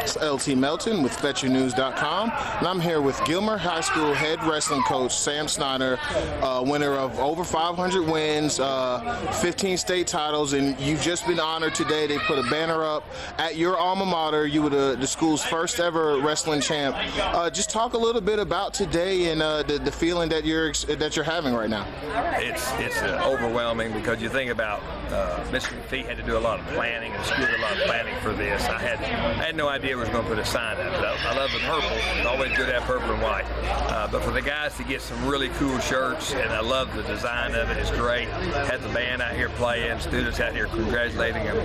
It's LT Melton with FetchYourNews.com, and I'm here with Gilmer High School head wrestling coach Sam Snider, winner of over 500 wins, 15 state titles, and you've just been honored today. They put a banner up at your alma mater. You were the school's first ever wrestling champ. Just talk a little bit about today and the feeling that you're having right now. It's overwhelming because you think about Mr. McPhee had to do a lot of planning, and the school did a lot of planning for this. I had no idea we was going to put a sign up. I love the purple. It's always good to have purple and white. But for the guys to get some really cool shirts, and I love the design of it. It's great. Had the band out here playing, students out here congratulating them.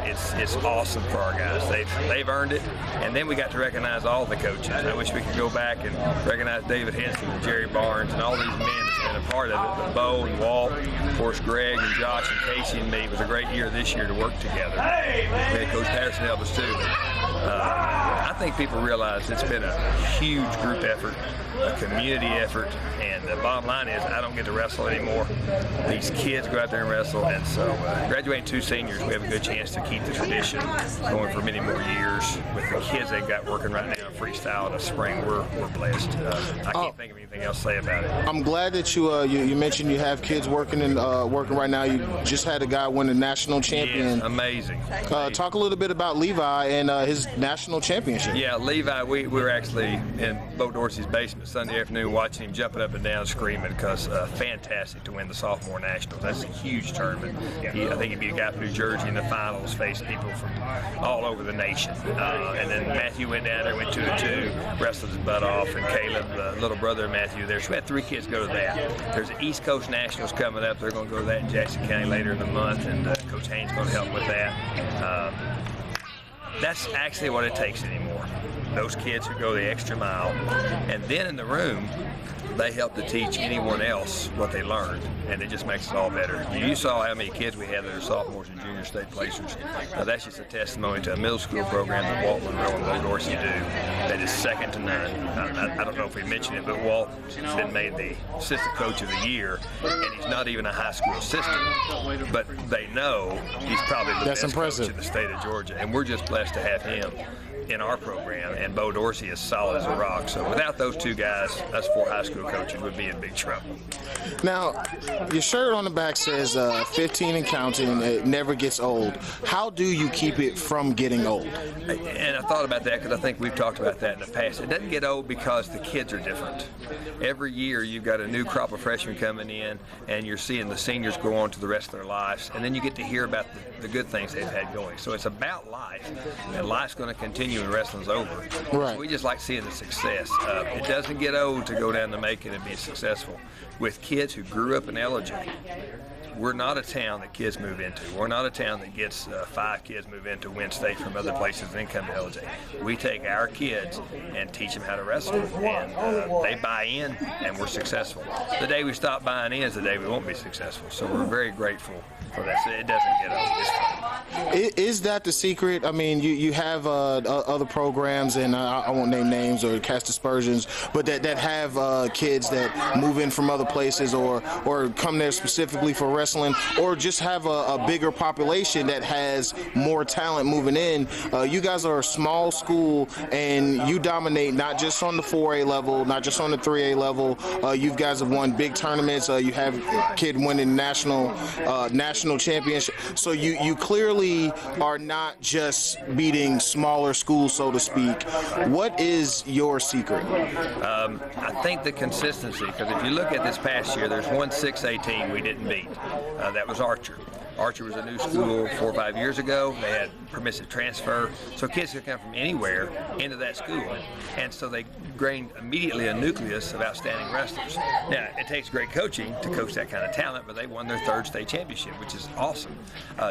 It's awesome for our guys. They've earned it, and then we got to recognize all the coaches. I wish we could go back and recognize David Henson and Jerry Barnes and all these men that's been a part of it. But Bo and Walt, of course, Greg and Josh and Casey and me. It was a great year this year to work together. We had Coach Patterson help us too. I think people realize it's been a huge group effort, a community effort, and the bottom line is I don't get to wrestle anymore. These kids go out there and wrestle, and so graduating 2 seniors, we have a good chance to keep the tradition going for many more years. With the kids they've got working right now in freestyle in the spring, we're blessed. I can't think of anything else to say about it. I'm glad that you mentioned you have kids working right now. You just had a guy win a national champion. Yes, amazing. Talk a little bit about Levi and his national championship. Yeah, Levi, we were actually in Bo Dorsey's basement Sunday afternoon watching him jumping up and down screaming because fantastic to win the sophomore nationals. That's a huge tournament. I think he beat a guy from New Jersey in the finals, faced people from all over the nation. And then Matthew went down there, went 2-2, wrestled his butt off, and Caleb, the little brother of Matthew there. So we had 3 kids go to that. There's the East Coast Nationals coming up. They're going to go to that in Jackson County later in the month, and Coach Haynes is going to help with that. That's actually what it takes anymore. Those kids who go the extra mile, and then in the room, they help to teach anyone else what they learned, and it just makes it all better. You saw how many kids we have that are sophomores and junior state placers. Now that's just a testimony to a middle school program that Walt Monroe and Bo Dorsey do that is second to none. I don't know if we mentioned it, but Walt's been made the assistant coach of the year, and he's not even a high school assistant, but they know he's probably the best coach in the state of Georgia, and we're just blessed to have him in our program, and Bo Dorsey is solid as a rock. So without those 2 guys, us 4 high school coaches would be in big trouble. Now, your shirt on the back says 15 and counting, it never gets old. How do you keep it from getting old? And I thought about that because I think we've talked about that in the past. It doesn't get old because the kids are different. Every year you've got a new crop of freshmen coming in, and you're seeing the seniors go on to the rest of their lives, and then you get to hear about the good things they've had going. So it's about life, and life's going to continue when wrestling's over. Right. So we just like seeing the success. It doesn't get old to go down to Macon and be successful. With kids who grew up in LJ, we're not a town that kids move into. We're not a town that gets 5 kids move into Win State from other places and then come to LJ. We take our kids and teach them how to wrestle, and they buy in, and we're successful. The day we stop buying in is the day we won't be successful. So we're very grateful for that. So it doesn't get old. It's fun. Is that the secret? I mean, you have other programs, and I won't name names or cast aspersions, but that have kids that move in from other places or come there specifically for wrestling, or just have a bigger population that has more talent moving in. You guys are a small school, and you dominate not just on the 4A level, not just on the 3A level. You guys have won big tournaments. You have a kid winning national championship. So you clearly are not just beating smaller schools, so to speak. What is your secret? I think the consistency, because if you look at this past year, there's one 6A team we didn't beat. That was Archer. Archer was a new school 4 or 5 years ago. They had permissive transfer, so kids could come from anywhere into that school, and so they gained immediately a nucleus of outstanding wrestlers. Now, it takes great coaching to coach that kind of talent, but they won their 3rd state championship, which is awesome.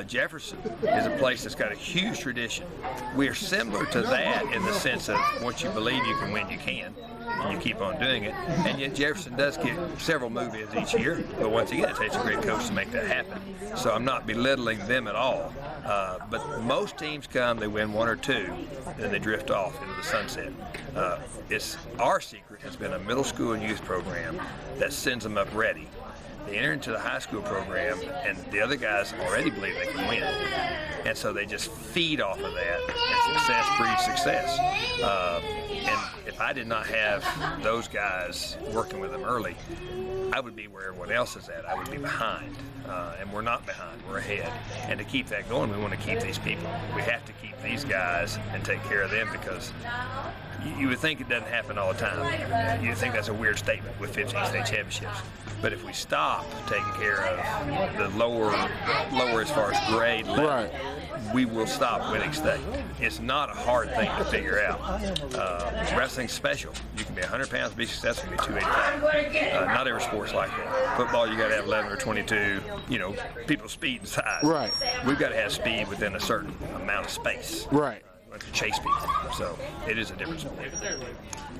Jefferson is a place that's got a huge tradition. We are similar to that in the sense of once you believe you can win, you can. And you keep on doing it. And yet Jefferson does get several move-ins each year, but once again, it takes a great coach to make that happen. So I'm not belittling them at all. But most teams come, they win 1 or 2, then they drift off into the sunset. Our secret has been a middle school and youth program that sends them up ready. They enter into the high school program, and the other guys already believe they can win. And so they just feed off of that, and success breeds success. And if I did not have those guys working with them early, I would be where everyone else is at. I would be behind. And we're not behind, we're ahead. And to keep that going, we want to keep these people. We have to keep these guys and take care of them, because you would think it doesn't happen all the time. You think that's a weird statement with 15 state championships. But if we stop taking care of the lower as far as grade level, Right. we will stop winning state. It's not a hard thing to figure out. Wrestling's special. You can be 100 pounds, be successful, be 285. Not every sport's like that. Football, you got to have 11 or 22. You know, people's speed and size. Right. We've got to have speed within a certain amount of space. Right. To chase people. So it is a different sport.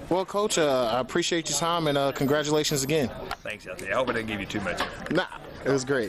Well, Coach, I appreciate your time, and congratulations again. Thanks, out there. I hope I didn't give you too much. Nah, it was great.